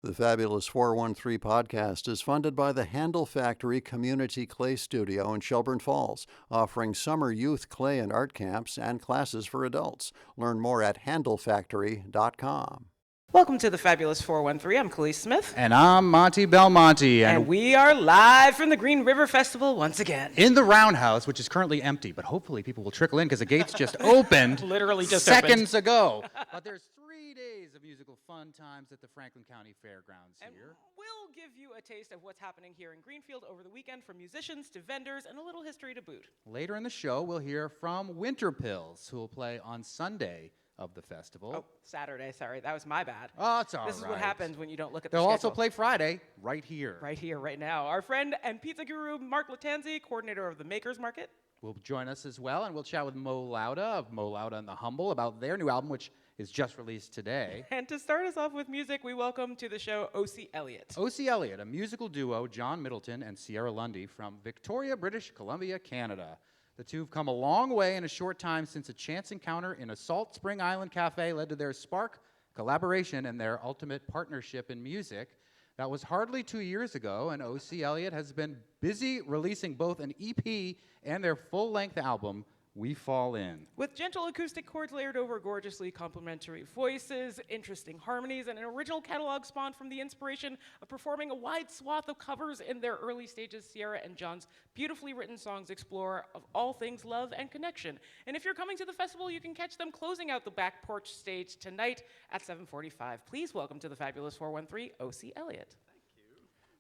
The Fabulous 413 podcast is funded by the Handle Factory Community Clay Studio in Shelburne Falls, offering summer youth clay and art camps and classes for adults. Learn more at handlefactory.com. Welcome to the Fabulous 413. I'm Khalees Smith. And I'm Monty Belmonte. And we are live from the Green River Festival once again. In the Roundhouse, which is currently empty, but hopefully people will trickle in because the gates just opened Literally just seconds ago. But there's 3 days of musical fun times at the Franklin County Fairgrounds and here. We'll give you a taste of what's happening here in Greenfield over the weekend, from musicians to vendors and a little history to boot. Later in the show, we'll hear from Winterpills, who will play on Sunday of the festival. Oh, Saturday, sorry. That was my bad. Oh, it's all right. This is what happens when you don't look at the They'll schedule. also play Friday, right here. Right here, right now. Our friend and pizza guru, Mark Lattanzi, coordinator of the Makers Market, will join us as well, and we'll chat with Lowda of Lowda and the Humble about their new album, which is just released today. And to start us off with music, we welcome to the show Ocie Elliott. Ocie Elliott, a musical duo, John Middleton and Sierra Lundy from Victoria, British Columbia, Canada. The two have come a long way in a short time since a chance encounter in a Salt Spring Island cafe led to their spark, collaboration, and their ultimate partnership in music. That was hardly 2 years ago, and Ocie Elliott has been busy releasing both an EP and their full-length album, We Fall In. With gentle acoustic chords layered over gorgeously complementary voices, interesting harmonies, and an original catalog spawned from the inspiration of performing a wide swath of covers in their early stages, Sierra and John's beautifully written songs explore of all things love and connection. And if you're coming to the festival, you can catch them closing out the back porch stage tonight at 7:45. Please welcome to the Fabulous 413, Ocie Elliott.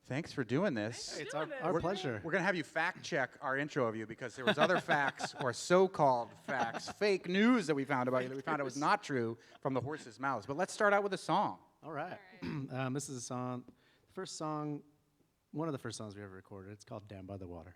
Thanks for doing this. It's our pleasure. We're going to have you fact check our intro of you because there was other facts or so-called facts, fake news that we found about you that we found out was not true from the horse's mouths. But let's start out with a song. All right. This is a song, one of the first songs we ever recorded. It's called Down by the Water.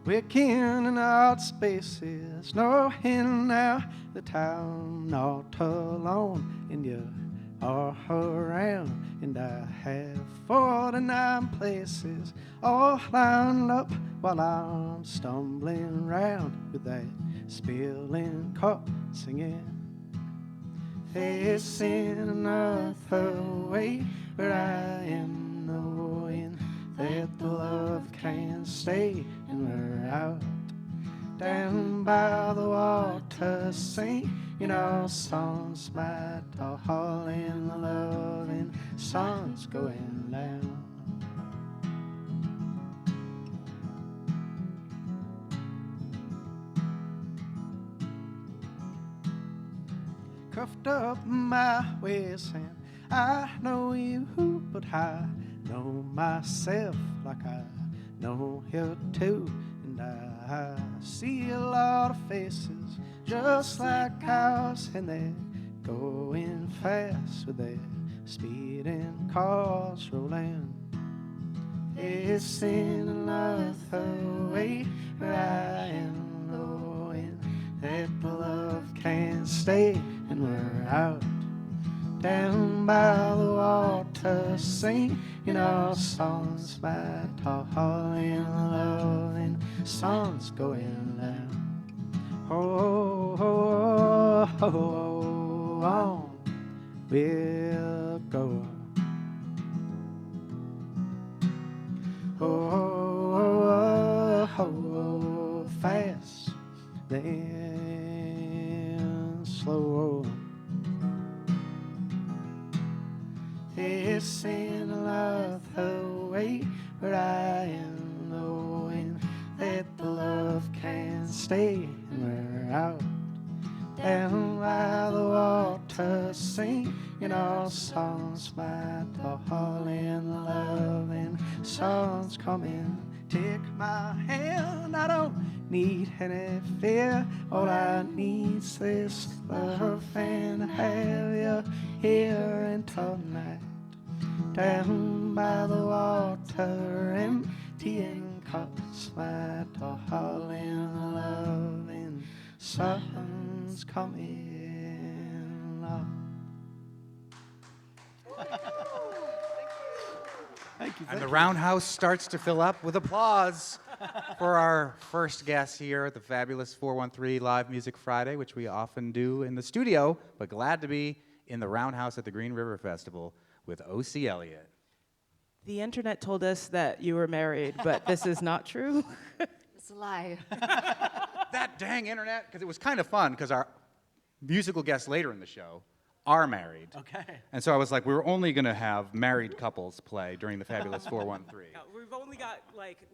We're in out spaces, no hidden out the town, not alone, and you are around, and I have 49 places all lined up while I'm stumbling round with that spilling cup singing, facing another way where I am knowing that the love can stay, and we're out down by the water singing our songs, my darling, the loving sun's going down. Cuffed up my waist, and I know you, but I know myself like I know you too, and I see a lot of faces just like ours, and they're going fast with their speeding cars rolling. It's in another way where I am knowing that the love can stay, and we're out down by the water singing our songs, my darling, loving songs going down. Oh, oh, oh, oh, on we'll go. Oh, oh, oh, oh, fast then slow. It's in another way where I am knowing that the love can stay, and we're out down by the water singing our songs, my darling, loving songs coming. Take my hand, I don't need any fear. All I need's this love, and have you here and tonight. Down by the water, emptying cups, my darling, loving sun's coming up. Thank you. And the roundhouse starts to fill up with applause for our first guest here at the fabulous 413 Live Music Friday, which we often do in the studio, but glad to be in the roundhouse at the Green River Festival with Ocie Elliott. The internet told us that you were married, but this is not true. It's a lie. That dang internet, because it was kind of fun, because our musical guests later in the show are married. Okay. And so I was like, we were only going to have married couples play during the fabulous 413. Yeah,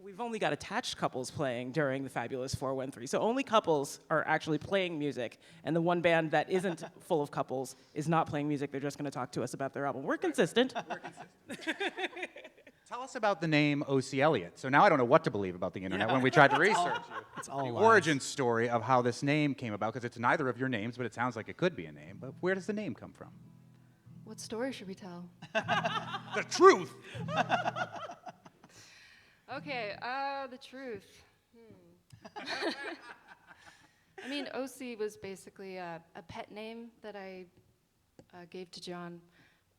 we've only got attached couples playing during the fabulous 413. So only couples are actually playing music, and the one band that isn't full of couples is not playing music. They're just going to talk to us about their album. We're consistent. Tell us about the name Ocie Elliott. So now I don't know what to believe about the internet when we tried to research you. It's all The lies. origin story of how this name came about, because it's neither of your names, but it sounds like it could be a name. But where does the name come from? What story should we tell? The truth! Okay, the truth. I mean, Ocie was basically a pet name that I gave to John,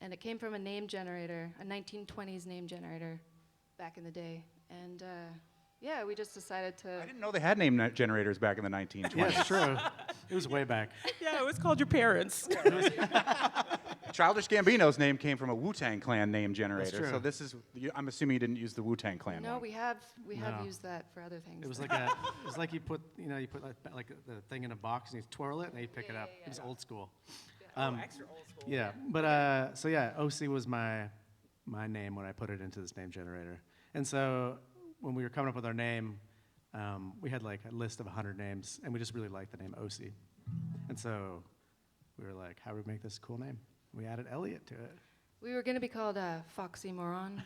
and it came from a name generator, a 1920s name generator back in the day. And yeah, we just decided to... I didn't know they had name generators back in the 1920s. Yeah, it's true. It was way back. Yeah, it was called your parents. Childish Gambino's name came from a Wu-Tang Clan name generator. true. So this is, I'm assuming you didn't use the Wu-Tang Clan No, one. we have No. used that for other things. It was though. like you put like the thing in a box and you twirl it and then you pick it Yeah, up. yeah, It was yeah. old school. Extra old school. Yeah, but so yeah, Ocie was my name when I put it into this name generator. And so when we were coming up with our name, we had like a list of 100 names, and we just really liked the name Ocie. And so we were like, how do we make this a cool name? We added Elliott to it. We were going to be called Foxy Moron.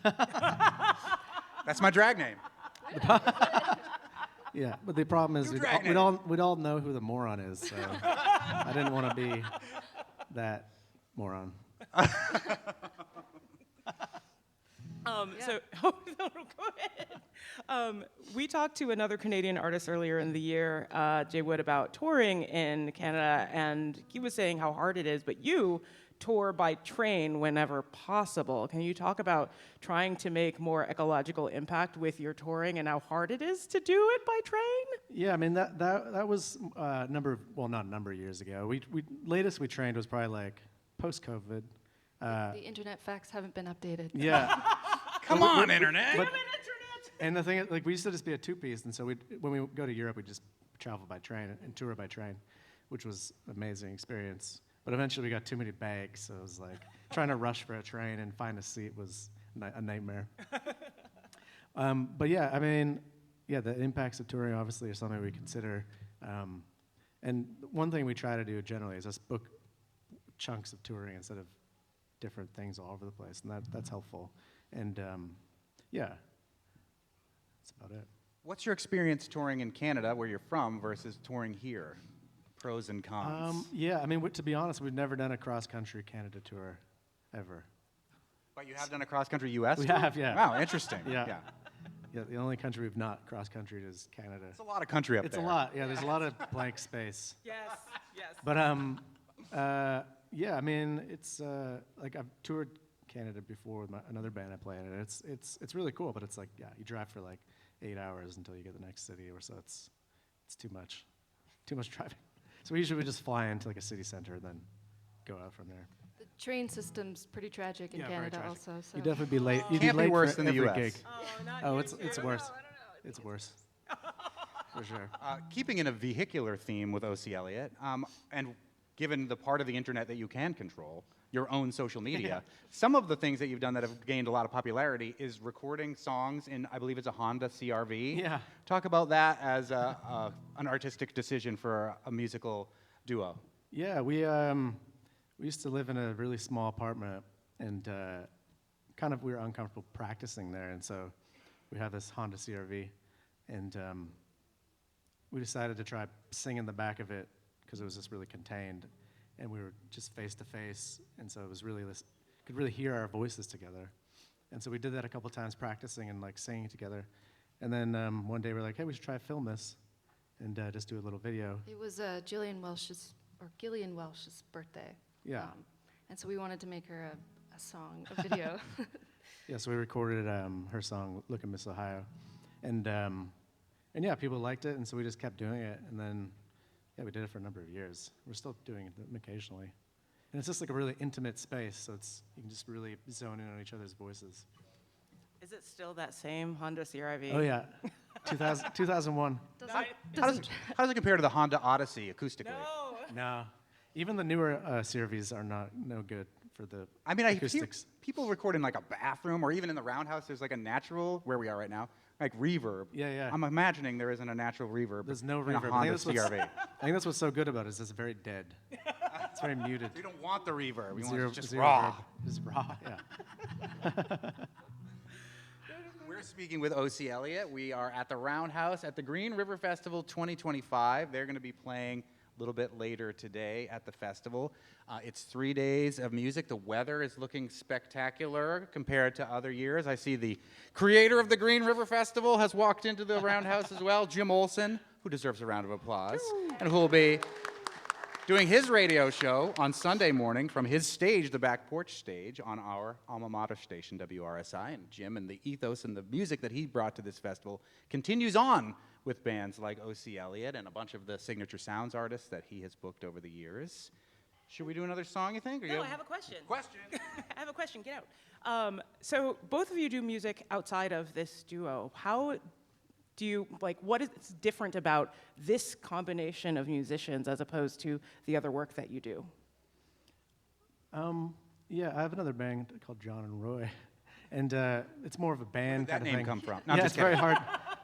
That's my drag name. Yeah, but the problem is Your we'd drag all know who the moron is, so I didn't want to be that moron. So, oh, no, go ahead. We talked to another Canadian artist earlier in the year, Jay Wood, about touring in Canada, and he was saying how hard it is, but you tour by train whenever possible. Can you talk about trying to make more ecological impact with your touring and how hard it is to do it by train? Yeah, I mean that was not a number of years ago. We latest we trained was probably like post-COVID. The internet facts haven't been updated. Yeah. Come on, internet! But, and the thing is, like, we used to just be a two-piece, and so when we go to Europe, we just travel by train and tour by train, which was an amazing experience. But eventually we got too many bags, so it was like trying to rush for a train and find a seat was a nightmare. But yeah, I mean, yeah, the impacts of touring obviously are something we consider. And one thing we try to do generally is just book chunks of touring instead of different things all over the place, and that's helpful. And yeah, that's about it. What's your experience touring in Canada, where you're from, versus touring here? Pros and cons. Yeah, I mean, to be honest, we've never done a cross-country Canada tour, ever. But you have done a cross-country U.S. We tour? have, yeah. Wow, interesting. Yeah. Yeah, the only country we've not cross-country'd is Canada. It's a lot of country up It's there. a lot, yeah, there's a lot of blank space. Yes, yes. But, yeah, I mean, it's, like, I've toured Canada before with another band I play in, and it's really cool, but it's like, yeah, you drive for like 8 hours until you get to the next city, or so it's too much driving. So we usually just fly into like a city center and then go out from there. The train system's pretty tragic in Yeah, very Canada tragic. also. So. You'd definitely be late. You'd Can't be late worse for than the every US. gig. Oh, it's I don't worse. know, I don't know. It's worse. For sure. Keeping in a vehicular theme with Ocie Elliott, and given the part of the internet that you can control, your own social media, some of the things that you've done that have gained a lot of popularity is recording songs in, I believe it's a Honda CR-V. Yeah. Talk about that as an artistic decision for a musical duo. Yeah, we used to live in a really small apartment, and kind of we were uncomfortable practicing there, and so we have this Honda CR-V, and we decided to try singing in the back of it because it was just really contained, and we were just face to face, and so it was really could really hear our voices together, and so we did that a couple times practicing and like singing together, and then one day we're like, hey, we should try to film this, and just do a little video. It was Gillian Welsh's birthday. Yeah. And so we wanted to make her a song, a video. Yeah, so we recorded her song "Look at Miss Ohio," and yeah, people liked it, and so we just kept doing it, and then yeah, we did it for a number of years. We're still doing it occasionally, and it's just like a really intimate space, so you can just really zone in on each other's voices. Is it still that same Honda CR-V? Oh yeah, 2001. Doesn't, How doesn't, does it compare to the Honda Odyssey acoustically? No. No, even the newer CR-Vs are no good for the I mean, I hear acoustics. people record in like a bathroom or even in the roundhouse. There's like a natural, where we are right now, like reverb. Yeah, yeah. I'm imagining there isn't a natural reverb. There's no in a reverb. Honda I think CR-V. that's what's so good about it. Is it's very dead. It's very muted. We don't want the reverb. We Zero- want it just zero raw. reverb. Just raw. Yeah. We're speaking with Ocie Elliott. We are at the Roundhouse at the Green River Festival 2025. They're going to be playing a little bit later today at the festival. It's 3 days of music. The weather is looking spectacular compared to other years. I see the creator of the Green River Festival has walked into the Roundhouse as well, Jim Olson, who deserves a round of applause, and who will be doing his radio show on Sunday morning from his stage, the Back Porch Stage, on our alma mater station, WRSI. And Jim and the ethos and the music that he brought to this festival continues on with bands like Ocie Elliott and a bunch of the signature sounds artists that he has booked over the years. Should we do another song, you think? Or No, you I have a question. Question. I have a question. Get out. So both of you do music outside of this duo. How do you, like, what is different about this combination of musicians as opposed to the other work that you do? Yeah, I have another band called John and Roy, and it's more of a band Where did that kind of name thing. come from? No, I'm Yeah, just it's very kidding.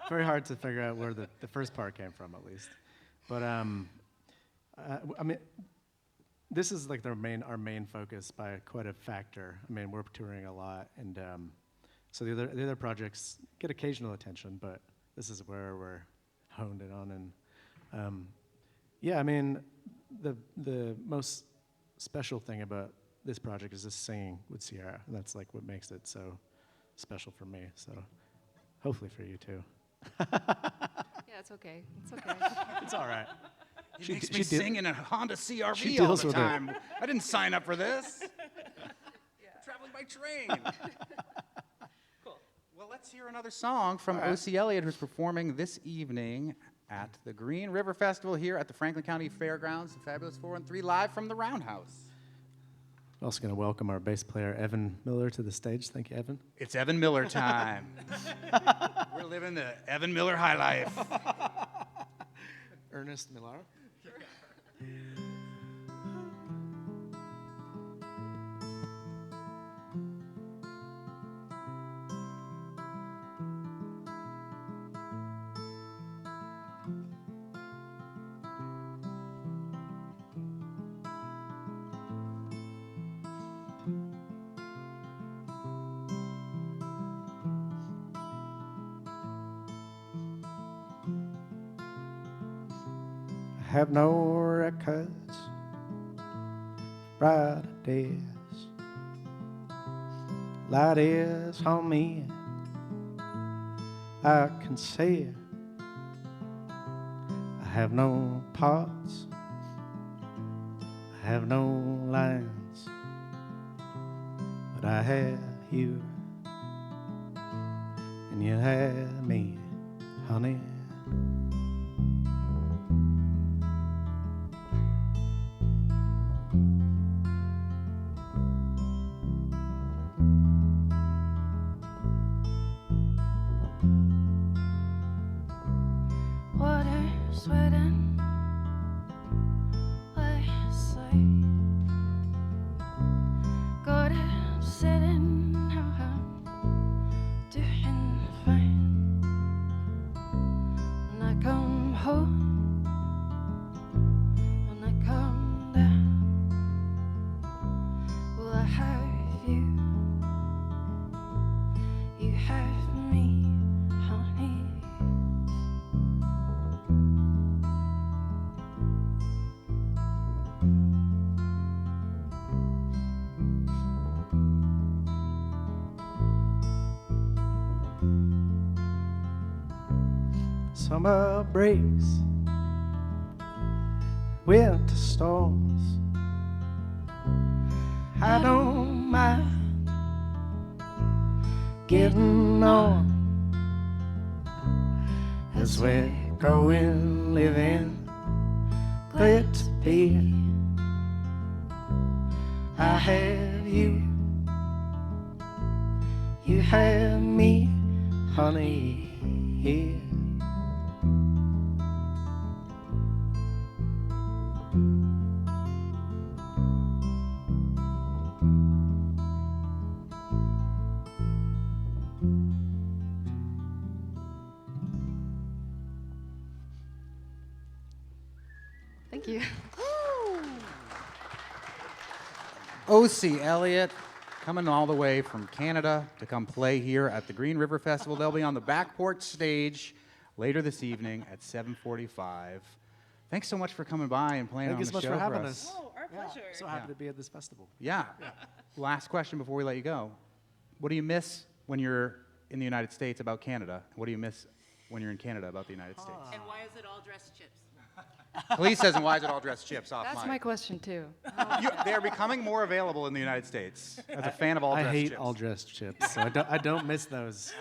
very hard to figure out where the first part came from, at least. But I mean, this is like our main focus by quite a factor. I mean, we're touring a lot, and so the other projects get occasional attention, but this is where we're honed in on. And yeah, I mean, the most special thing about this project is just singing with Sierra, and that's like what makes it so special for me. So hopefully for you too. yeah, it's okay. It's okay. It's all right. He makes me she sing in a Honda she CR-V all deals the with it. time. I didn't sign up for this. Traveling by train. Cool. Well, let's hear another song from Ocie Elliott, who's performing this evening at the Green River Festival here at the Franklin County Fairgrounds, the Fabulous 4 and 3, live from the Roundhouse. We're also going to welcome our bass player, Evan Miller, to the stage. Thank you, Evan. It's Evan Miller time. We're living the Evan Miller high life. Ernest Miller. I have no records, bright days. Light is on me, I can see it. I have no parts, I have no lines, but I have you, and you have me, honey. Water sweating, I sleep. Got it sitting, how I'm doing fine. When I come home, when I come down, will I have you? You have me, honey. Summer breaks winter storms. I don't mind getting on as we're growing, living, glad to be. I have you, you have me, honey, here. Thank you. Ocie, Elliott, coming all the way from Canada to come play here at the Green River Festival. They'll be on the back porch stage later this evening at 7:45. Thanks so much for coming by and playing Thank on you the so show much for having us. us. Oh, our pleasure. So happy to be at this festival. Yeah. Last question before we let you go. What do you miss when you're in the United States about Canada? What do you miss when you're in Canada about the United States? And why is it all dressed chips? Police says, and why is it all dressed chips off That's mic? my question too. They're becoming more available in the United States. As a fan of all I dressed hate chips. all dressed chips, so I don't miss those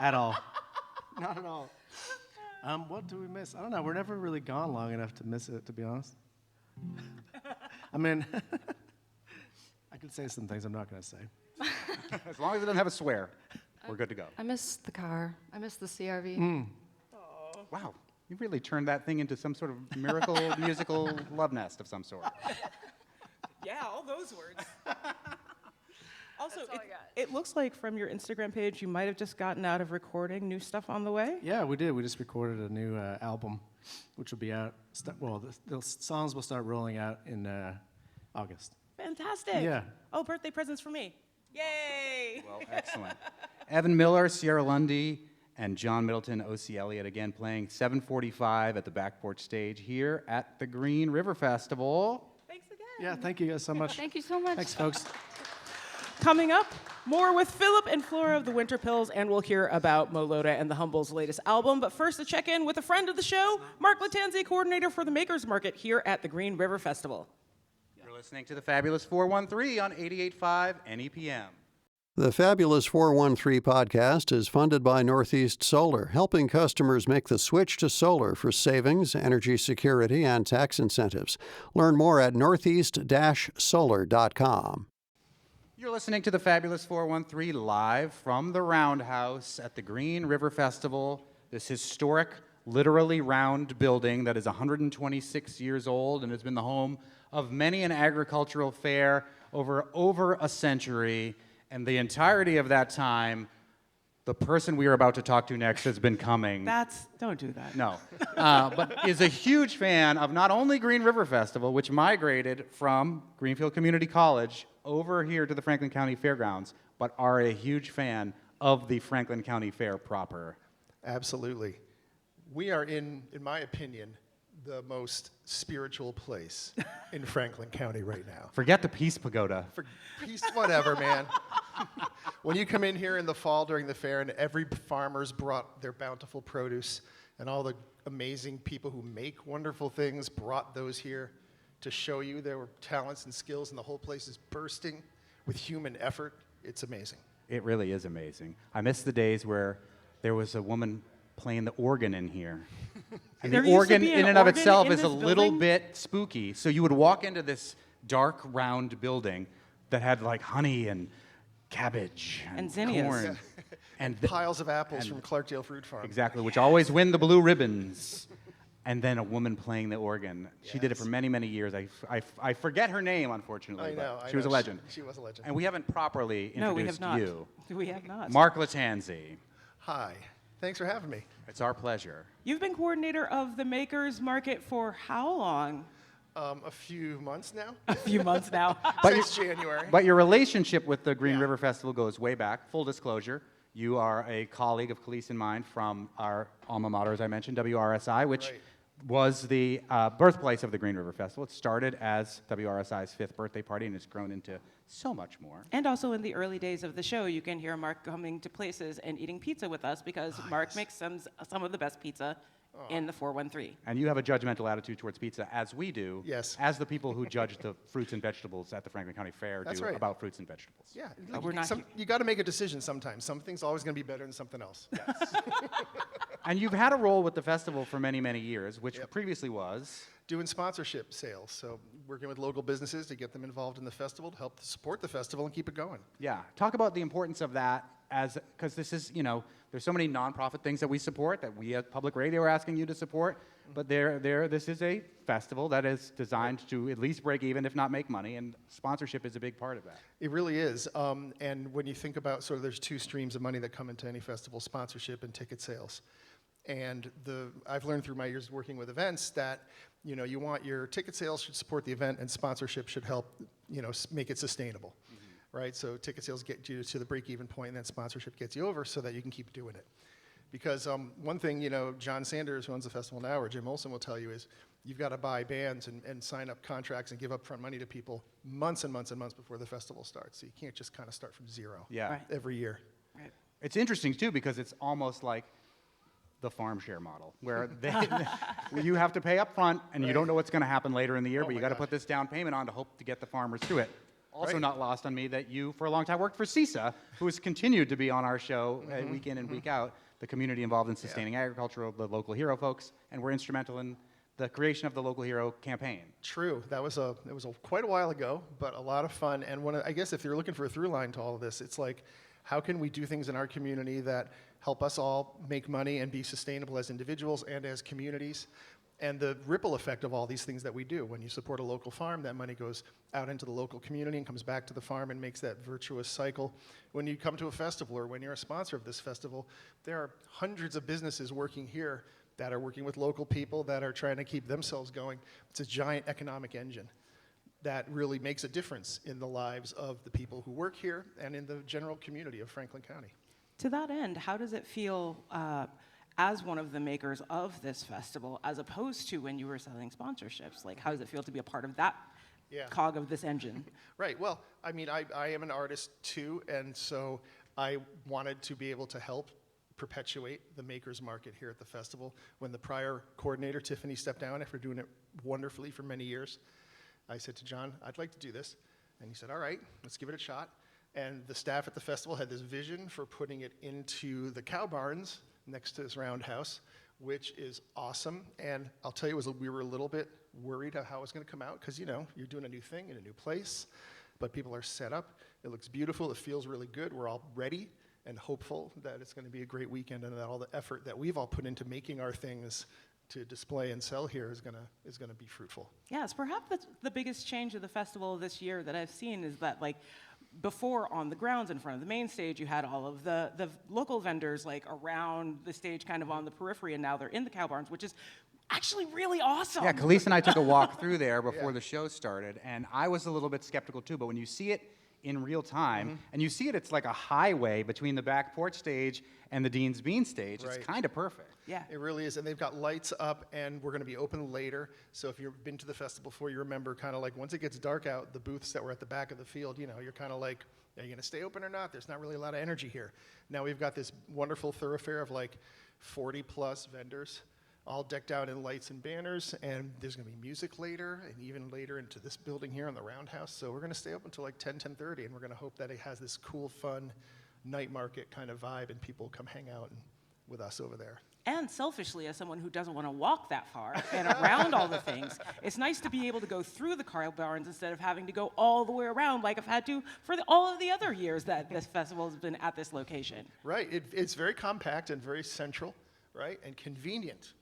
at all. Not at all. What do we miss? I don't know. We're never really gone long enough to miss it, to be honest. I mean, I could say some things I'm not going to say. As long as it doesn't have a swear, we're good to go. I miss the car. I miss the CRV. Wow, you really turned that thing into some sort of miracle musical love nest of some sort. Yeah, all those words. Also, That's all I got. it looks like from your Instagram page, you might have just gotten out of recording new stuff on the way. Yeah, we did. We just recorded a new album, which will be out. The songs will start rolling out in August. Fantastic. Yeah. Oh, birthday presents for me. Yay! Well, excellent. Evan Miller, Sierra Lundy, and John Middleton, Ocie Elliott, again playing 7:45 at the back porch stage here at the Green River Festival. Thanks again. Yeah, thank you guys so much. Thank you so much. Thanks, folks. Coming up, more with Philip and Flora of the Winterpills, and we'll hear about Lowda and the Humble's latest album. But first, a check-in with a friend of the show, Mark Lattanzi, coordinator for the Makers Market here at the Green River Festival. You're listening to the Fabulous 413 on 88.5 NEPM. The Fabulous 413 podcast is funded by Northeast Solar, helping customers make the switch to solar for savings, energy security, and tax incentives. Learn more at northeast-solar.com. You're listening to the Fabulous 413 live from the Roundhouse at the Green River Festival, this historic, literally round building that is 126 years old and has been the home of many an agricultural fair over a century. And the entirety of that time, the person we are about to talk to next has been coming. Don't do that. No. But is a huge fan of not only Green River Festival, which migrated from Greenfield Community College over here to the Franklin County Fairgrounds, but are a huge fan of the Franklin County Fair proper. Absolutely. We are in my opinion, the most spiritual place in Franklin County right now. Forget the Peace Pagoda. For peace, whatever, man. When you come in here in the fall during the fair and every farmer's brought their bountiful produce and all the amazing people who make wonderful things brought those here to show you their talents and skills, and the whole place is bursting with human effort. It's amazing. It really is amazing. I miss the days where there was a woman playing the organ in here. And There the used to organ be an in and of organ itself in is a this little building? bit spooky. So you would walk into this dark, round building that had like honey and cabbage And zinnias. corn. And Piles of apples from Clarkdale Fruit Farm. exactly, which always win the blue ribbons. And then a woman playing the organ. She did it for many, many years. I forget her name, unfortunately. I know. But she was a legend. She was a legend. And we haven't properly introduced No, we have not. you. We have not. Mark Lattanzi. Hi. Thanks for having me. It's our pleasure. You've been coordinator of the Makers Market for how long? A few months now. A few months now. Since January. But your relationship with the Green Yeah. River Festival goes way back. Full disclosure, you are a colleague of Khalees and mine from our alma mater, as I mentioned, WRSI, which Right. was the birthplace of the Green River Festival. It started as WRSI's 5th birthday party, and it's grown into so much more. And also in the early days of the show, you can hear Mark coming to places and eating pizza with us because Mark makes some of the best pizza in the 413. And you have a judgmental attitude towards pizza, as we do. Yes. As the people who judge the fruits and vegetables at the Franklin County Fair That's do right. about fruits and vegetables. Yeah, we're not you got to make a decision sometimes. Something's always going to be better than something else. And you've had a role with the festival for many, many years, which previously was... Doing sponsorship sales, so working with local businesses to get them involved in the festival, to help support the festival and keep it going. Yeah. Talk about the importance of that because this is, there's so many nonprofit things that we support that we at Public Radio are asking you to support, but this is a festival that is designed to at least break even, if not make money, and sponsorship is a big part of that. It really is, and when you think about there's two streams of money that come into any festival, sponsorship and ticket sales. And I've learned through my years working with events that, you want your ticket sales should support the event and sponsorship should help, make it sustainable, right? So ticket sales get you to the break-even point and then sponsorship gets you over so that you can keep doing it. Because one thing, John Sanders, who owns the festival now, or Jim Olson will tell you is you've got to buy bands and sign up contracts and give upfront money to people months and months and months before the festival starts. So you can't just kind of start from zero every year. Right. It's interesting, too, because it's almost like the farm share model, where you have to pay up front, and you don't know what's going to happen later in the year, but you got to put this down payment on to hope to get the farmers through it. Also not lost on me that you, for a long time, worked for CISA, who has continued to be on our show week in and week out, the community involved in sustaining agriculture, the local hero folks, and were instrumental in the creation of the local hero campaign. True. It was quite a while ago, but a lot of fun. And I guess if you're looking for a through line to all of this, it's like, how can we do things in our community that help us all make money and be sustainable as individuals and as communities? And the ripple effect of all these things that we do. When you support a local farm, that money goes out into the local community and comes back to the farm and makes that virtuous cycle. When you come to a festival or when you're a sponsor of this festival, there are hundreds of businesses working here that are working with local people that are trying to keep themselves going. It's a giant economic engine that really makes a difference in the lives of the people who work here and in the general community of Franklin County. To that end, how does it feel as one of the makers of this festival, as opposed to when you were selling sponsorships? Like, how does it feel to be a part of that cog of this engine? Right. Well, I mean, I am an artist too, and so I wanted to be able to help perpetuate the makers market here at the festival. When the prior coordinator, Tiffany, stepped down after doing it wonderfully for many years, I said to John, I'd like to do this. And he said, all right, let's give it a shot. And the staff at the festival had this vision for putting it into the cow barns next to this roundhouse, which is awesome. And I'll tell you, we were a little bit worried of how it was going to come out because, you're doing a new thing in a new place, but people are set up. It looks beautiful. It feels really good. We're all ready and hopeful that it's going to be a great weekend and that all the effort that we've all put into making our things to display and sell here is gonna be fruitful. Yes, perhaps that's the biggest change of the festival this year that I've seen is that, like, before on the grounds in front of the main stage, you had all of the local vendors, like, around the stage, kind of on the periphery, and now they're in the cow barns, which is actually really awesome. Yeah, Khalees and I took a walk through there before the show started, and I was a little bit skeptical too, but when you see it in real time, and you see it's like a highway between the back porch stage and the Dean's Bean stage, it's kind of perfect. Yeah. It really is, and they've got lights up, and we're going to be open later. So if you've been to the festival before, you remember kind of like once it gets dark out, the booths that were at the back of the field, you're kind of like, are you going to stay open or not? There's not really a lot of energy here. Now we've got this wonderful thoroughfare of like 40 plus vendors, all decked out in lights and banners, and there's going to be music later, and even later into this building here in the Roundhouse. So we're going to stay open until like 10:30, and we're going to hope that it has this cool, fun night market kind of vibe, and people come hang out with us over there. And selfishly, as someone who doesn't want to walk that far and around all the things, it's nice to be able to go through the cow barns instead of having to go all the way around like I've had to for all of the other years that this festival has been at this location. Right. It's very compact and very central, right, and convenient.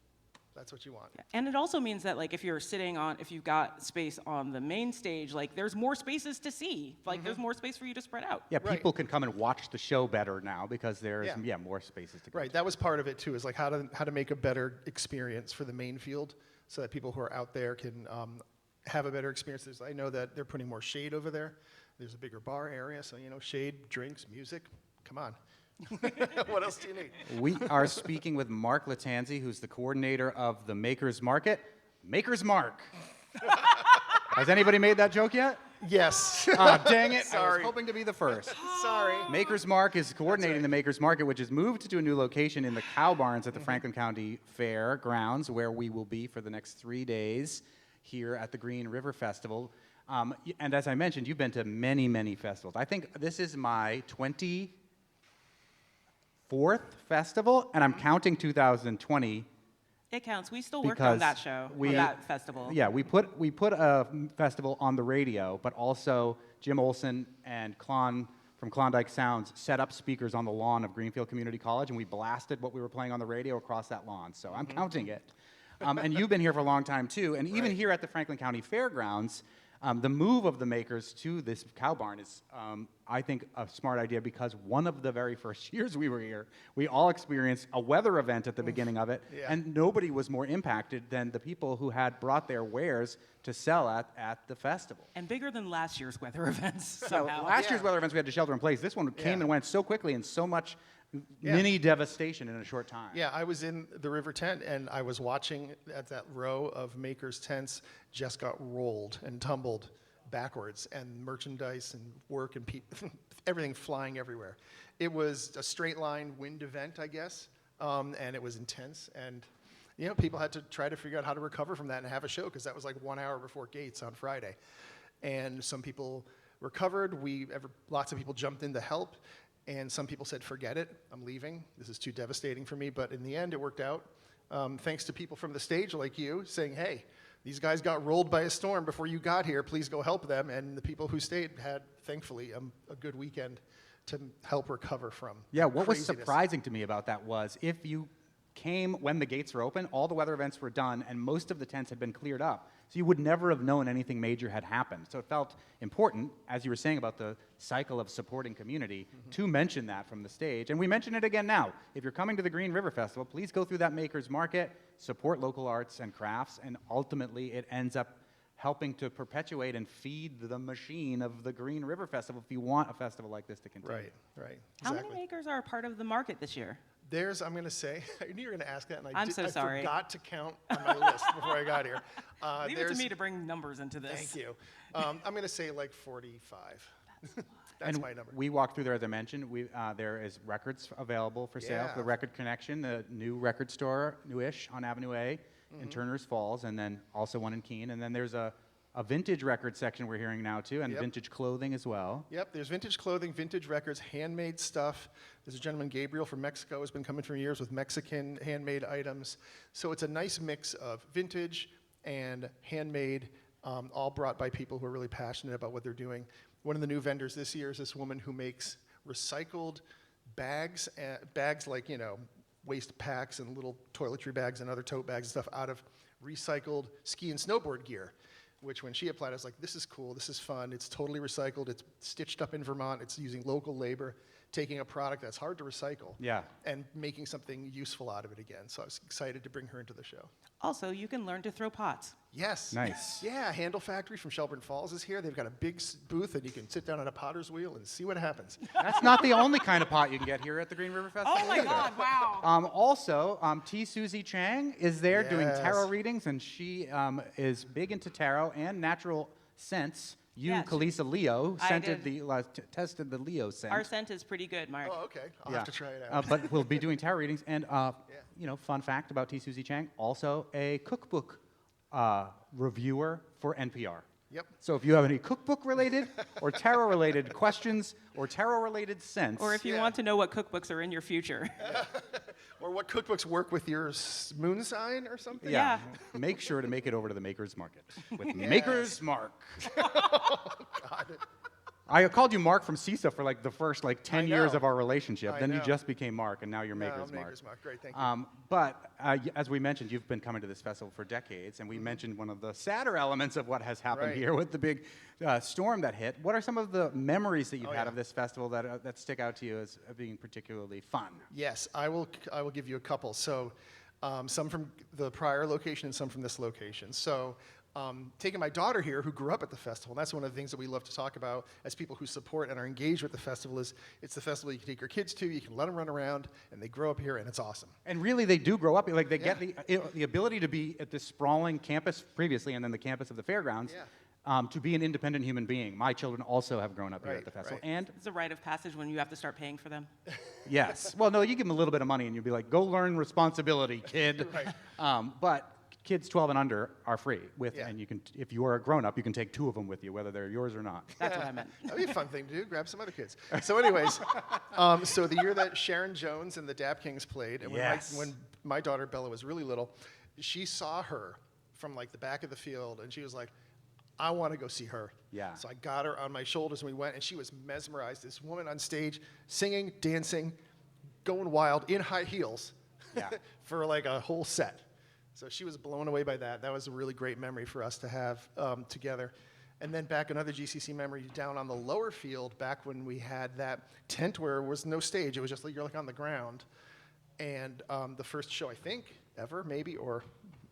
That's what you want. Yeah. And it also means that, like, if you've got space on the main stage, like, there's more spaces to see. Like, there's more space for you to spread out. Yeah, people can come and watch the show better now because there's more spaces to go. Right, that was part of it too, is like how to make a better experience for the main field so that people who are out there can have a better experience. I know that they're putting more shade over there. There's a bigger bar area, so shade, drinks, music. Come on. What else do you need? We are speaking with Mark Lattanzi, who's the coordinator of the Makers Market. Maker's Mark. Has anybody made that joke yet? Yes. Ah, dang it. I Sorry. was hoping to be the first. Sorry. Maker's Mark is coordinating the Maker's Market, which has moved to a new location in the Cow Barns at the Franklin County Fairgrounds, where we will be for the next 3 days here at the Green River Festival. And as I mentioned, you've been to many, many festivals. I think this is my 24th festival, and I'm counting 2020. It counts. We still worked on that Because show, we- on that festival. Yeah, we put a festival on the radio, but also Jim Olson and Klon from Klondike Sounds set up speakers on the lawn of Greenfield Community College, and we blasted what we were playing on the radio across that lawn. So I'm counting it. And you've been here for a long time too. And even here at the Franklin County Fairgrounds, the move of the Makers to this cow barn is, I think, a smart idea, because one of the very first years we were here, we all experienced a weather event at the beginning of it, and nobody was more impacted than the people who had brought their wares to sell at the festival. And bigger than last year's weather events, So somehow. last year's weather events, we had to shelter in place. This one came and went so quickly, and so much mini devastation in a short time. Yeah, I was in the river tent, and I was watching at that row of makers' tents just got rolled and tumbled backwards, and merchandise and work and everything flying everywhere. It was a straight line wind event, I guess, and it was intense. And people had to try to figure out how to recover from that and have a show, because that was like 1 hour before gates on Friday. And some people recovered. Lots of people jumped in to help. And some people said, forget it, I'm leaving. This is too devastating for me. But in the end, it worked out. Thanks to people from the stage like you saying, hey, these guys got rolled by a storm before you got here. Please go help them. And the people who stayed had, thankfully, a good weekend to help recover from. Yeah, what was craziness. surprising to me about that was, if you came when the gates were open, all the weather events were done, and most of the tents had been cleared up. So you would never have known anything major had happened. So it felt important, as you were saying about the cycle of supporting community, to mention that from the stage. And we mention it again now. If you're coming to the Green River Festival, please go through that Maker's Market, support local arts and crafts, and ultimately it ends up helping to perpetuate and feed the machine of the Green River Festival if you want a festival like this to continue. Right. How Exactly. many makers are a part of the market this year? I'm going to say, I knew you were going to ask that, and I'm so sorry. I forgot to count on my list before I got here. Leave it to me to bring numbers into this. Thank you. I'm going to say like 45. That's And my number. we walked through there, as I mentioned. There is records available for sale. Yeah. The Record Connection, the new record store, newish on Avenue A in Turner's Falls, and then also one in Keene. And then there's a vintage record section we're hearing now too, and vintage clothing as well. Yep, there's vintage clothing, vintage records, handmade stuff. There's a gentleman, Gabriel, from Mexico, who's been coming for years with Mexican handmade items. So it's a nice mix of vintage and handmade, all brought by people who are really passionate about what they're doing. One of the new vendors this year is this woman who makes recycled bags, bags like, waste packs and little toiletry bags and other tote bags and stuff out of recycled ski and snowboard gear, which when she applied, I was like, this is cool, this is fun, it's totally recycled, it's stitched up in Vermont, it's using local labor, taking a product that's hard to recycle and making something useful out of it again. So I was excited to bring her into the show. Also, you can learn to throw pots. Yes. Nice. Yeah, Handle Factory from Shelburne Falls is here. They've got a big booth, and you can sit down on a potter's wheel and see what happens. That's not the only kind of pot you can get here at the Green River Festival. Oh my either. God, wow. Also, T. Susie Chang is there doing Yes. tarot readings, and she is big into tarot and natural scents. You, Yeah, Kalisa Leo, I scented did. tested the Leo scent. Our scent is pretty good, Mark. Oh, okay. I'll have to try it out. But we'll be doing tarot readings. And, fun fact about T. Susie Chang, also a cookbook reviewer for NPR. Yep. So if you have any cookbook-related or tarot-related questions or tarot-related scents, Or if you want to know what cookbooks are in your future. Or what cookbooks work with your moon sign or something? yeah, make sure to make it over to the Maker's Market with Maker's Mark. God. I called you Mark from CISA for like the first 10 years know. of our relationship. I Then you know. just became Mark, and now you're No, Maker's Mark. Maker's Mark. Great, thank you. But as we mentioned, you've been coming to this festival for decades, and we mentioned one of the sadder elements of what has happened Right. here with the big storm that hit. What are some of the memories that you've had yeah. of this festival that stick out to you as being particularly fun? Yes, I will give you a couple. So some from the prior location and some from this location. So taking my daughter here, who grew up at the festival, and that's one of the things that we love to talk about as people who support and are engaged with the festival, is it's the festival you can take your kids to, you can let them run around, and they grow up here, and it's awesome. And really, they do grow up. Like they get the ability to be at this sprawling campus previously, and then the campus of the fairgrounds. Yeah. to be an independent human being. My children also have grown up here at the festival. Right. And It's a rite of passage when you have to start paying for them. yes, well, no, you give them a little bit of money and you'll be like, go learn responsibility, kid. Right. But kids 12 and under are free Yeah. and you can, if you are a grown up, you can take 2 of them with you, whether they're yours or not. That's what I meant. That'd be a fun thing to do. Grab some other kids. So, anyways, so the year that Sharon Jones and the Dap Kings played, and Yes. when my daughter Bella was really little, she saw her from like the back of the field, and she was like, I want to go see her. Yeah. So I got her on my shoulders and we went, and she was mesmerized. This woman on stage, singing, dancing, going wild in high heels Yeah. for like a whole set. So she was blown away by that. That was a really great memory for us to have together. And then back another GCC memory down on the lower field, back when we had that tent where there was no stage. It was just like you're like on the ground. And the first show, I think, ever, maybe, or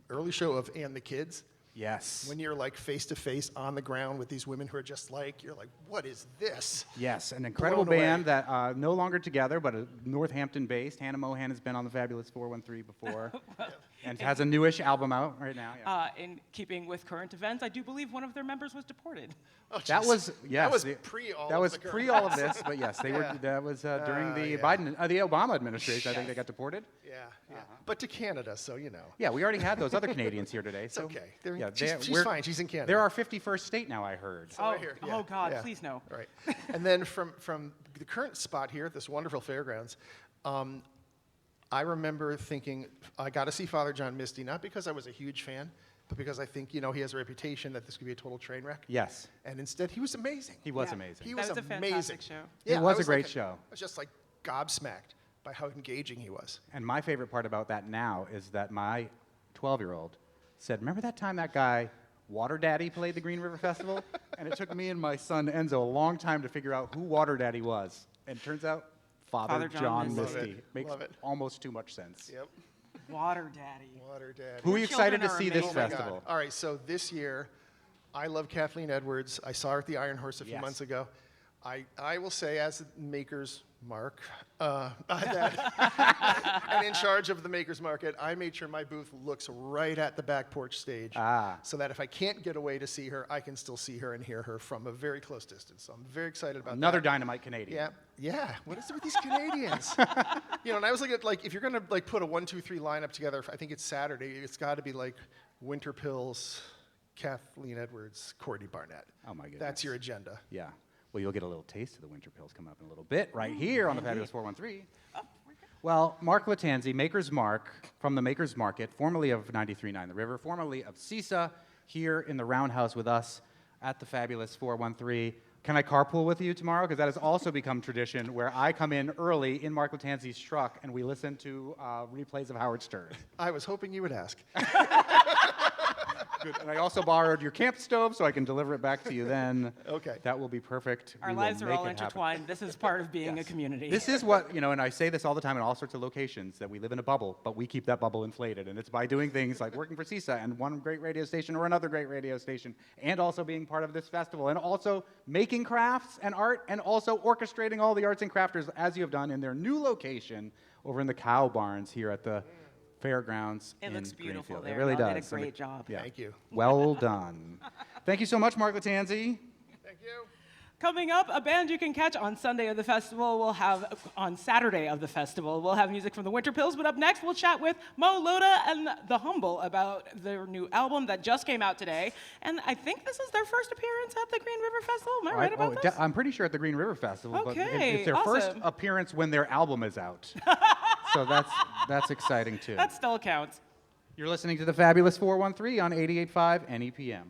early show of And the Kids. Yes. When you're like face to face on the ground with these women who are just like, you're like, what is this? Yes, an incredible Blown away. band that no longer together, but Northampton-based. Hannah Mohan has been on the Fabulous 413 before, and has a newish album out right now. Yeah. In keeping with current events, I do believe one of their members was deported. Oh, That jeez. was yes. That was the- pre all. That of was the pre current all of events. this, but yes, they were. Yeah. That was during the yeah. the Obama administration. I think they got deported. Yeah, yeah. But to Canada, so you know. Yeah, we already had those other Canadians here today. It's So okay. yeah, She's we're- fine. She's in Canada. They're our 51st state now. I heard. So right here, yeah, Oh God, yeah. please no. Right. And then from the current spot here at this wonderful fairgrounds, I remember thinking, I got to see Father John Misty, not because I was a huge fan, but because I think, he has a reputation that this could be a total train wreck. Yes, And instead, he was amazing. he was Yeah. amazing. He That was was a amazing. fantastic show. It I was a great like show. I was just like gobsmacked by how engaging he was. And my favorite part about that now is that my 12-year-old said, "Remember that time that guy Water Daddy played the Green River Festival?" And it took me and my son Enzo a long time to figure out who Water Daddy was. And it turns out Father John John Misty. Misty. Love it. Makes Love it. almost too much sense. Yep. Water Daddy. Water Daddy. Who are you excited to children are see this amazing. Oh my God. festival? All right, so this year, I love Kathleen Edwards. I saw her at the Iron Horse a few Yes. months ago. I will say, as the Maker's Mark, and in charge of the Maker's Market, I made sure my booth looks right at the back porch stage, so that if I can't get away to see her, I can still see her and hear her from a very close distance. So I'm very excited about Another that. dynamite Canadian. Yeah. What is it with these Canadians? And I was looking at, if you're gonna put a 1, 2, 3 lineup together, I think it's Saturday. It's got to be like Winterpills, Kathleen Edwards, Courtney Barnett. Oh my goodness. That's your agenda. Yeah. Well, you'll get a little taste of the Winterpills coming up in a little bit right here on the Fabulous 413. Well, Mark Lattanzi, Maker's Mark, from the Maker's Market, formerly of 93.9 The River, formerly of CISA, here in the Roundhouse with us at the Fabulous 413. Can I carpool with you tomorrow? Because that has also become tradition, where I come in early in Mark Lattanzi's truck and we listen to replays of Howard Stern. I was hoping you would ask. Good. And I also borrowed your camp stove so I can deliver it back to you then. Okay. That will be perfect. Our We will lives are make all it happen. intertwined. This is part of being a Yes. community. This is what, and I say this all the time in all sorts of locations, that we live in a bubble, but we keep that bubble inflated. And it's by doing things like working for CISA and one great radio station or another great radio station, and also being part of this festival, and also making crafts and art, and also orchestrating all the arts and crafters, as you have done in their new location over in the Cow Barns here at the fairgrounds It in looks beautiful Greenfield. there. It really Y'all does. did a great job. Yeah. Thank you. Well done. Thank you so much, Mark Lattanzi. Thank you. Coming up, a band you can catch on Sunday of the festival. On Saturday of the festival, we'll have music from the Winterpills. But up next, we'll chat with Mo, Lowda, and The Humble about their new album that just came out today. And I think this is their first appearance at the Green River Festival. Am I right about this? I'm pretty sure at the Green River Festival, but Okay, it's their first awesome. appearance when their album is out. So that's exciting too. That still counts. You're listening to the Fabulous 413 on 88.5 NEPM.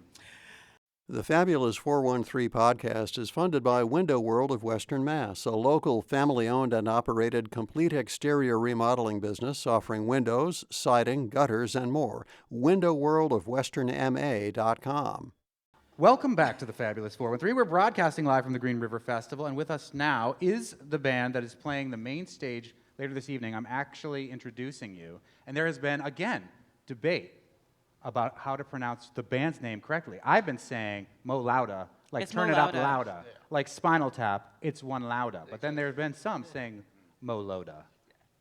The Fabulous 413 podcast is funded by Window World of Western Mass, a local family-owned and operated complete exterior remodeling business offering windows, siding, gutters, and more. windowworldofwesternma.com. Welcome back to the Fabulous 413. We're broadcasting live from the Green River Festival, and with us now is the band that is playing the main stage later this evening. I'm actually introducing you, and there has been, again, debate about how to pronounce the band's name correctly. I've been saying Mo Lowda, like It's turn Mo it up Lowda. louder, like Spinal Tap, it's one Lowda. But then there have been some saying Mo Lowda.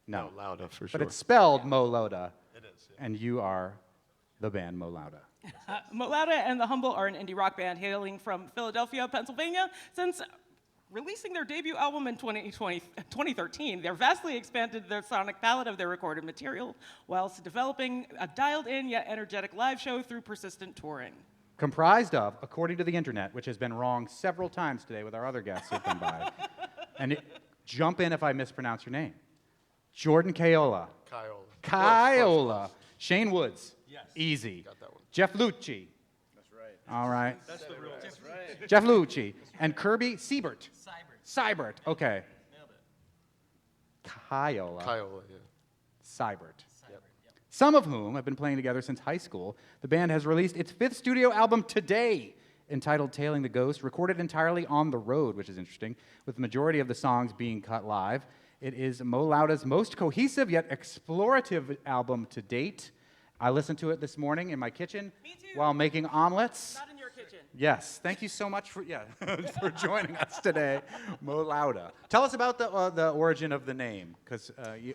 No, Lowda for sure. but it's spelled Mo Lowda. It is. Yeah. And you are the band Mo Lowda. Lowda and the Humble are an indie rock band hailing from Philadelphia, Pennsylvania. Since releasing their debut album in 2013, they've vastly expanded the sonic palette of their recorded material, whilst developing a dialed-in yet energetic live show through persistent touring. Comprised of, according to the internet, which has been wrong several times today with our other guests who've been by, and jump in if I mispronounce your name. Jordan Caiola. Caiola. Shane Woods. Yes. Easy. Got that one. Jeff Lucci. That's right. All right. That's the rule. That's right. Jeff Lucci. And Kirby Siebert. Seibert. Okay. Nailed it. Caiola, yeah. Seibert. Yep. Some of whom have been playing together since high school. The band has released its 5th studio album today, entitled Tailing the Ghost, recorded entirely on the road, which is interesting, with the majority of the songs being cut live. It is Mo Lowda's most cohesive yet explorative album to date. I listened to it this morning in my kitchen while making omelets. Not in your kitchen. Yes, thank you so much for for joining us today, Mo Lowda. Tell us about the origin of the name, because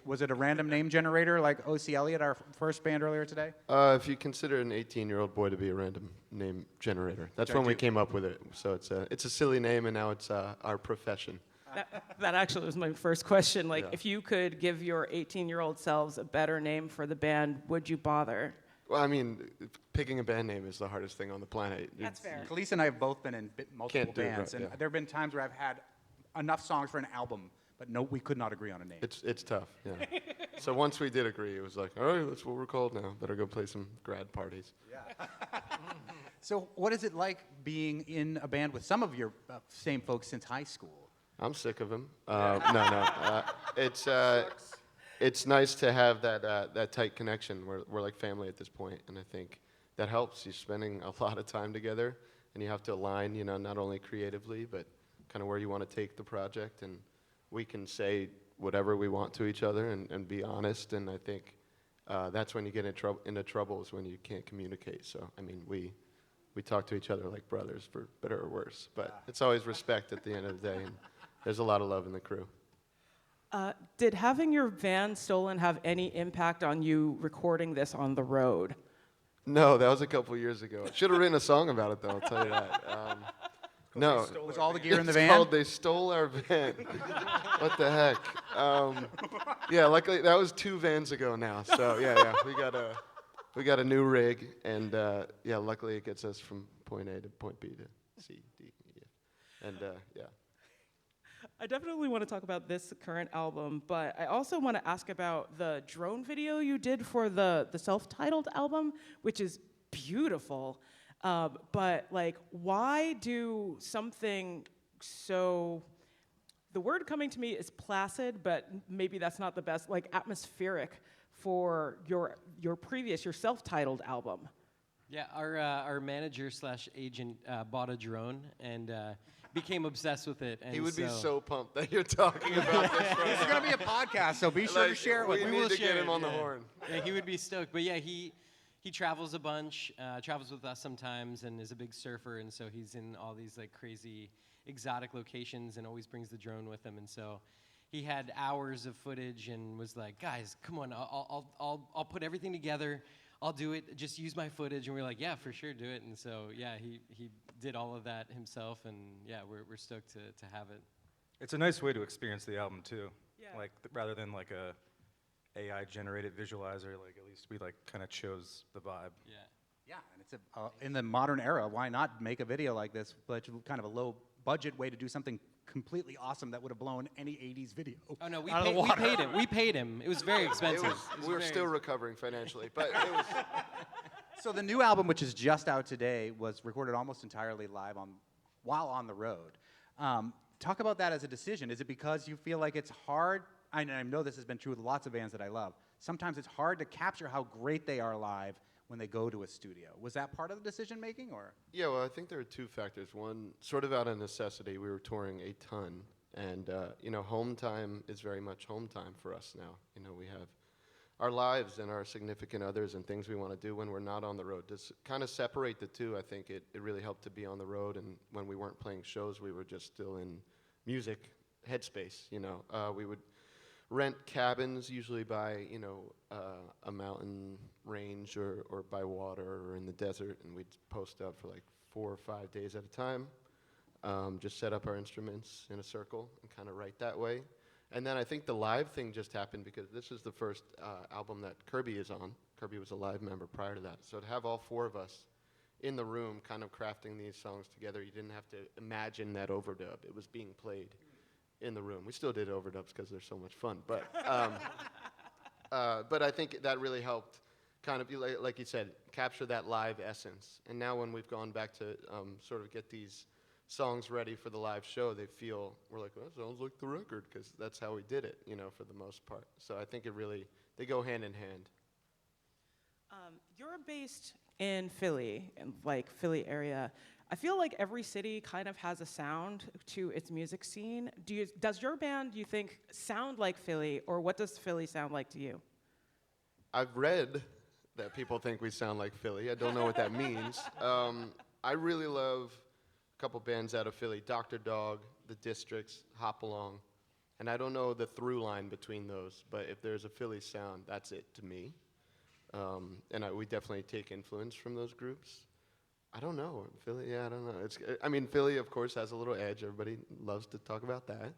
was it a random name generator like Ocie Elliott, our first band earlier today? If you consider an 18-year-old boy to be a random name generator, that's when we came up with it. So it's a silly name, and now it's our profession. That actually was my first question. Like, Yeah. if you could give your 18-year-old selves a better name for the band, would you bother? Well, I mean, picking a band name is the hardest thing on the planet. That's fair. Khalees and I have both been in multiple Can't do it bands, right, and yeah. there have been times where I've had enough songs for an album, but no, we could not agree on a name. It's tough, yeah. So once we did agree, it was like, all right, that's what we're called now. Better go play some grad parties. So what is it like being in a band with some of your same folks since high school? I'm sick of him. No. It's nice to have that tight connection. We're like family at this point, and I think that helps. You're spending a lot of time together, and you have to align, not only creatively, but kind of where you want to take the project. And we can say whatever we want to each other and be honest. And I think that's when you get into trouble is when you can't communicate. So I mean, we talk to each other like brothers, for better or worse. But it's always respect at the end of the day. And there's a lot of love in the crew. Did having your van stolen have any impact on you recording this on the road? No, that was a couple years ago. I should have written a song about it, though, I'll tell you that. No. Was all the gear in the It's van? called They Stole Our Van. What the heck? Yeah, luckily, that was 2 vans ago now. So, yeah, we got a new rig, and, luckily it gets us from point A to point B to C, D, E, F. And, yeah. I definitely want to talk about this current album, but I also want to ask about the drone video you did for the self-titled album, which is beautiful. But like, why do something so, the word coming to me is placid, but maybe that's not the best, like atmospheric for your self-titled album? Yeah, our manager / agent bought a drone and became obsessed with it. And He would be so pumped that you're talking about this. This is going to be a podcast, so be sure to share it with We me. need to get him on the horn. Yeah, he would be stoked. But yeah, he travels a bunch, travels with us sometimes, and is a big surfer. And so he's in all these like crazy exotic locations and always brings the drone with him. And so he had hours of footage and was like, guys, come on, I'll put everything together. I'll do it, just use my footage. And we were like, yeah, for sure, do it. And so, yeah, he did all of that himself, and yeah, we're stoked to have it. It's a nice way to experience the album, too. Yeah. Like, rather than like a AI-generated visualizer, like, at least we like kind of chose the vibe. Yeah. Yeah, and it's in the modern era, why not make a video like this, but kind of a low-budget way to do something completely awesome that would have blown any 80s video Oh no, we out of the paid water. him. We paid him. It was very expensive. We're still recovering financially, but it was... So the new album, which is just out today, was recorded almost entirely live while on the road. Talk about that as a decision. Is it because you feel like it's hard? I know this has been true with lots of bands that I love. Sometimes it's hard to capture how great they are live when they go to a studio. Was that part of the decision making, or? Yeah, well, I think there are 2 factors. One, sort of out of necessity, we were touring a ton, and home time is very much home time for us now. We have our lives and our significant others and things we want to do when we're not on the road. To kind of separate the 2, I think it really helped to be on the road, and when we weren't playing shows, we were just still in music headspace. We would rent cabins, usually by a mountain range or by water or in the desert, and we'd post up for like 4 or 5 days at a time. Just set up our instruments in a circle and kind of write that way. And then I think the live thing just happened because this is the first album that Kirby is on. Kirby was a live member prior to that. So to have all 4 of us in the room kind of crafting these songs together, you didn't have to imagine that overdub. It was being played in the room. We still did overdubs because they're so much fun. But I think that really helped kind of, like you said, capture that live essence. And now when we've gone back to sort of get these songs ready for the live show, we're like, well, that sounds like the record, because that's how we did it, for the most part. So I think they go hand in hand. You're based in Philly, in like Philly area. I feel like every city kind of has a sound to its music scene. Does your band, do you think, sound like Philly, or what does Philly sound like to you? I've read that people think we sound like Philly. I don't know what that means. I really love a couple bands out of Philly, Dr. Dog, The Districts, Hop Along. And I don't know the through line between those, but if there's a Philly sound, that's it to me. And we definitely take influence from those groups. I don't know. Philly, I don't know. Philly, of course, has a little edge. Everybody loves to talk about that.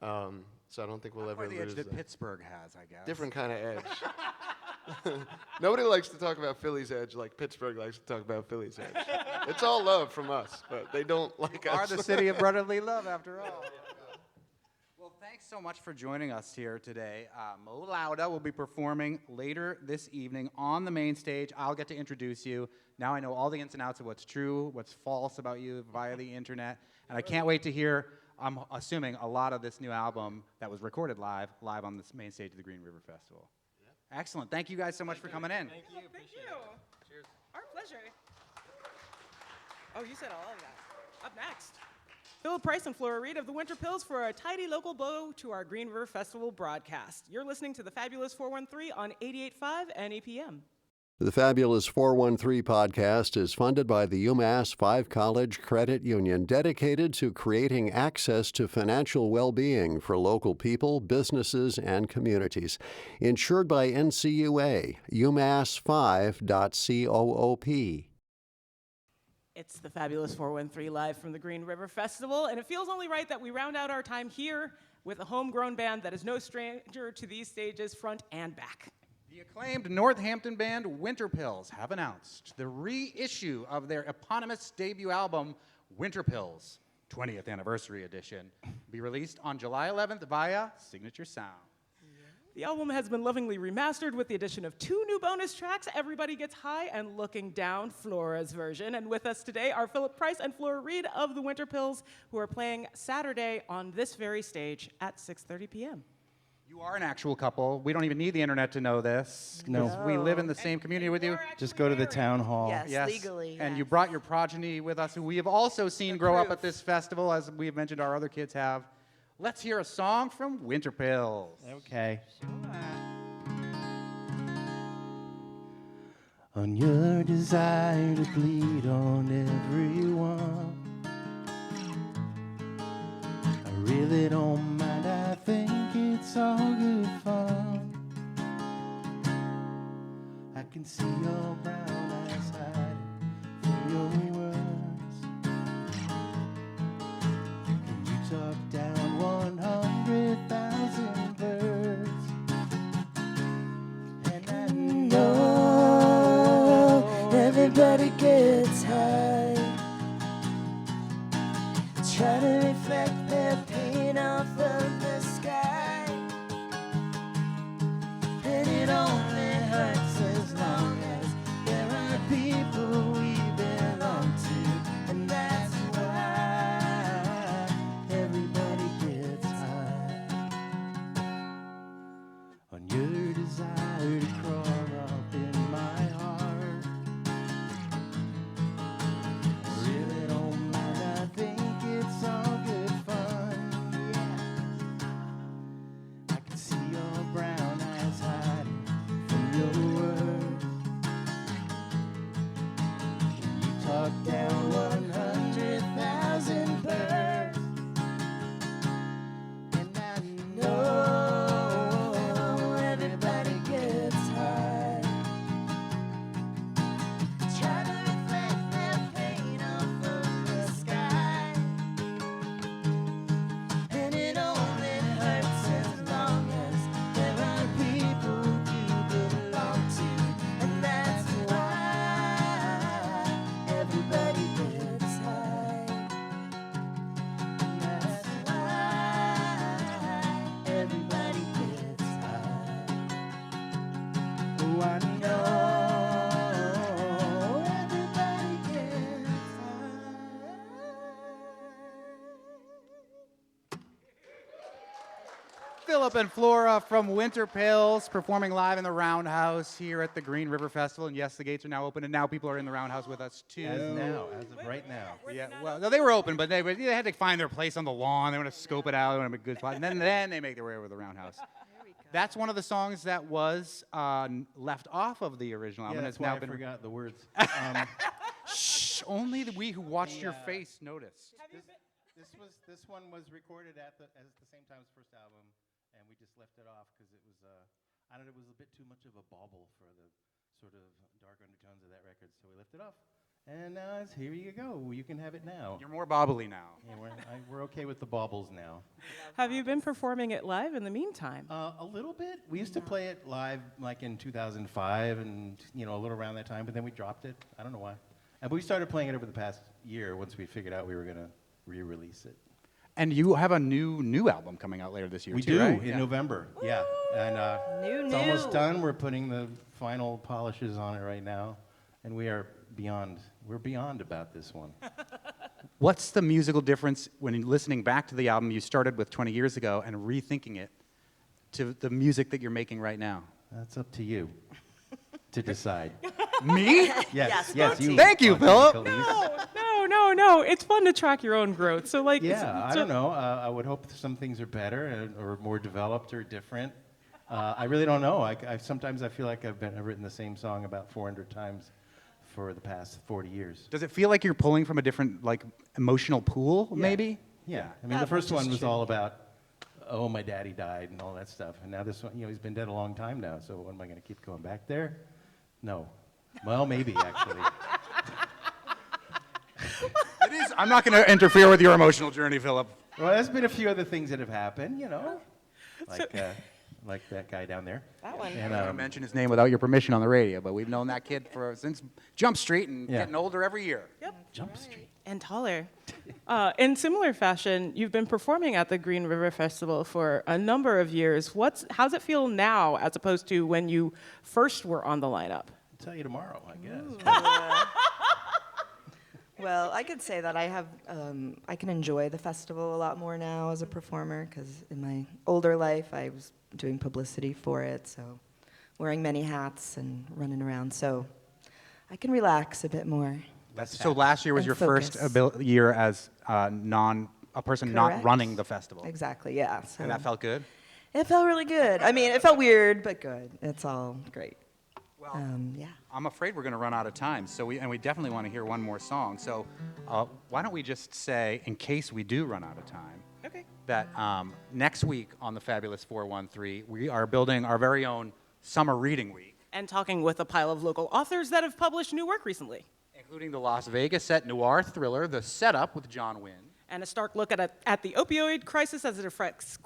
So I don't think we'll ever the lose edge that that. Pittsburgh has, I guess. Different kind of edge. Nobody likes to talk about Philly's edge like Pittsburgh likes to talk about Philly's edge. It's all love from us, but they don't like us. Are the city of brotherly love, after all. Well, thanks so much for joining us here today. Lowda will be performing later this evening on the main stage. I'll get to introduce you. Now I know all the ins and outs of what's true, what's false about you via the internet, and I can't wait to hear, I'm assuming, a lot of this new album that was recorded live on this main stage of the Green River Festival. Yep. Excellent. Thank you guys so much for coming in. Thank you. Thank Appreciate you. it. Cheers. Our pleasure. Oh, you said all of that. Up next, Philip Price and Flora Reed of the Winterpills for a tidy local bow to our Green River Festival broadcast. You're listening to the Fabulous 413 on 88.5 and APM. The Fabulous 413 podcast is funded by the UMass 5 College Credit Union, dedicated to creating access to financial well-being for local people, businesses, and communities. Insured by NCUA, umass5.coop. It's the Fabulous 413 live from the Green River Festival, and it feels only right that we round out our time here with a homegrown band that is no stranger to these stages front and back. The acclaimed Northampton band Winterpills have announced the reissue of their eponymous debut album, Winterpills, 20th Anniversary Edition, will be released on July 11th via Signature Sound. The album has been lovingly remastered with the addition of 2 new bonus tracks, Everybody Gets High and Looking Down, Flora's version. And with us today are Philip Price and Flora Reed of the Winterpills, who are playing Saturday on this very stage at 6:30 p.m. You are an actual couple. We don't even need the internet to know this. No. 'Cause we live in the same community with you. Just go to the town hall. Yes, legally. And yes. you brought your progeny with us, who we have also seen grow up at this festival, as we have mentioned our other kids have. Let's hear a song from Winterpills. Okay. On your desire to bleed on everyone, I really don't mind. I think it's all good fun. I can see your brown eyes hiding through your words, and you talk down 100,000 birds, and I know everybody gets high, try to reflect their pain off of the sky, and it only hurts as long as there are people we belong to, and that's why everybody gets high. On your desire to crawl up in my heart, I really don't mind. I think it's all good fun. Yeah. Philip and Flora from Winterpills performing live in the Roundhouse here at the Green River Festival. And yes, the gates are now open, and now people are in the Roundhouse with us too. As of right now. Yeah, well, no, they were open, but they had to find their place on the lawn. They want to scope it out. They want to make a good spot. And then they make their way over to the Roundhouse. That's one of the songs that was left off of the original album. Yeah, It's that's why now I been forgot the words. Shh, only we who watched your face noticed. This one was recorded at the same time as the first album, and we just left it off because it was I don't know, it was a bit too much of a bauble for the sort of dark undertones of that record, so we left it off. And here you go. You can have it now. You're more bobbly now. Yeah, we're okay with the baubles now. Have you been performing it live in the meantime? A little bit. We used to play it live like in 2005 and a little around that time, but then we dropped it. I don't know why. But we started playing it over the past year once we figured out we were going to re-release it. And you have a new album coming out later this year, We too, do, right? in November. Yeah. And it's almost done. We're putting the final polishes on it right now. And we're beyond about this one. What's the musical difference when you're listening back to the album you started with 20 years ago and rethinking it to the music that you're making right now? That's up to you to decide. Me? Yes, you. Thank you, Philip. No. It's fun to track your own growth. So, like, Yeah, I don't know. I would hope some things are better or more developed or different. I really don't know. Sometimes I feel like I've written the same song about 400 times for the past 40 years. Does it feel like you're pulling from a different, like, emotional pool, maybe? Yeah. I mean, the first one was all about, oh, my daddy died and all that stuff. And now this one, he's been dead a long time now, so what, am I going to keep going back there? No. Well, maybe, actually. It is. I'm not going to interfere with your emotional journey, Philip. Well, there's been a few other things that have happened, like that guy down there. That one. And, I'm not going to mention his name without your permission on the radio, but we've known that kid since Jump Street and getting older every year. Yep. Jump Street. And taller. In similar fashion, you've been performing at the Green River Festival for a number of years. How's it feel now as opposed to when you first were on the lineup? I'll tell you tomorrow, I guess. Well, I could say that I can enjoy the festival a lot more now as a performer, because in my older life, I was doing publicity for it, so wearing many hats and running around, so I can relax a bit more. So last year was And your focus. first year as a person not Correct. running the festival. Exactly, yeah. So And that felt good? it felt really good. I mean, it felt weird, but good. It's all great. Well, yeah. I'm afraid we're going to run out of time, we definitely want to hear one more song. So why don't we just say, in case we do run out of time, Okay. that next week on the Fabulous 413, we are building our very own Summer Reading Week, And talking with a pile of local authors that have published new work recently. including the Las Vegas set noir thriller, The Setup with John Wynne. And a stark look at the opioid crisis as it affects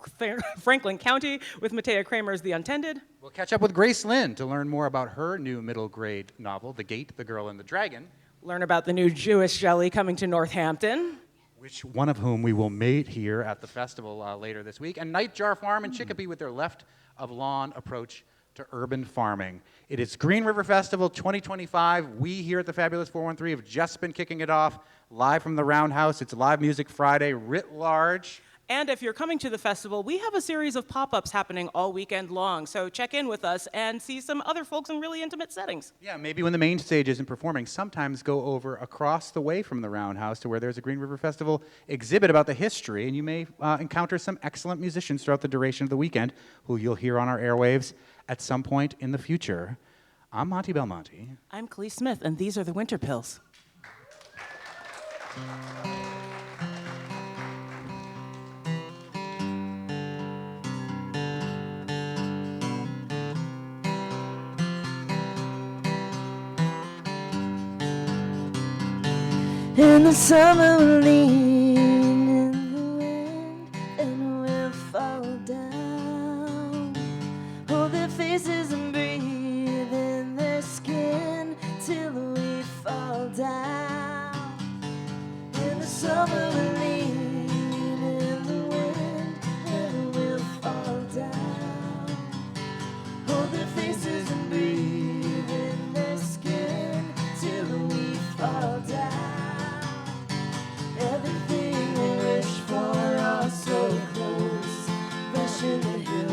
Franklin County with Matea Kramer's The Untended. We'll catch up with Grace Lynn to learn more about her new middle grade novel, The Gate, the Girl, and the Dragon. Learn about the new Jewish jelly coming to Northampton. Which one of whom we will meet here at the festival later this week. And Nightjar Farm in Chicopee with their left of lawn approach to urban farming. It is Green River Festival 2025. We here at the Fabulous 413 have just been kicking it off live from the Roundhouse. It's Live Music Friday writ large. And if you're coming to the festival, we have a series of pop-ups happening all weekend long. So check in with us and see some other folks in really intimate settings. Yeah, maybe when the main stage isn't performing, sometimes go over across the way from the Roundhouse to where there's a Green River Festival exhibit about the history, and you may encounter some excellent musicians throughout the duration of the weekend who you'll hear on our airwaves at some point in the future. I'm Monty Belmonte. I'm Clee Smith, and these are the Winterpills. In the summer we'll lean in the wind and we'll fall down. Hold their faces and breathe in their skin till we fall down. In the summer we'll lean in the wind and we'll fall down. Hold their faces and breathe in their skin till we fall down. Everything we wish for are so close, fresh in the hills.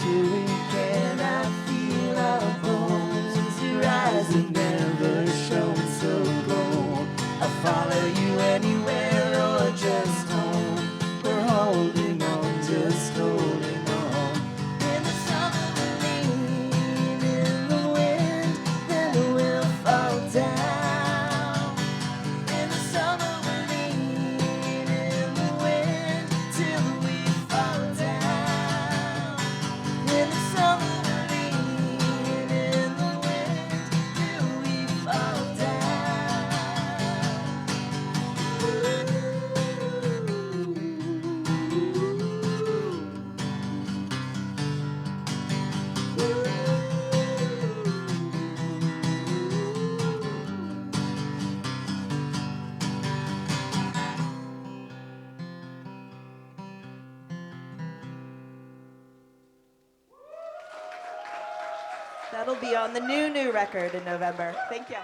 till we cannot feel our bones. Your eyes have never shown so cold. I'll follow you anywhere or just home. We're holding on, just holding on. In the summer we'll lean in the wind, then we'll fall down. In the summer we'll lean in the wind till we fall down. In the summer we'll lean in the wind till we fall down. That'll be on the new record in November. Thank you.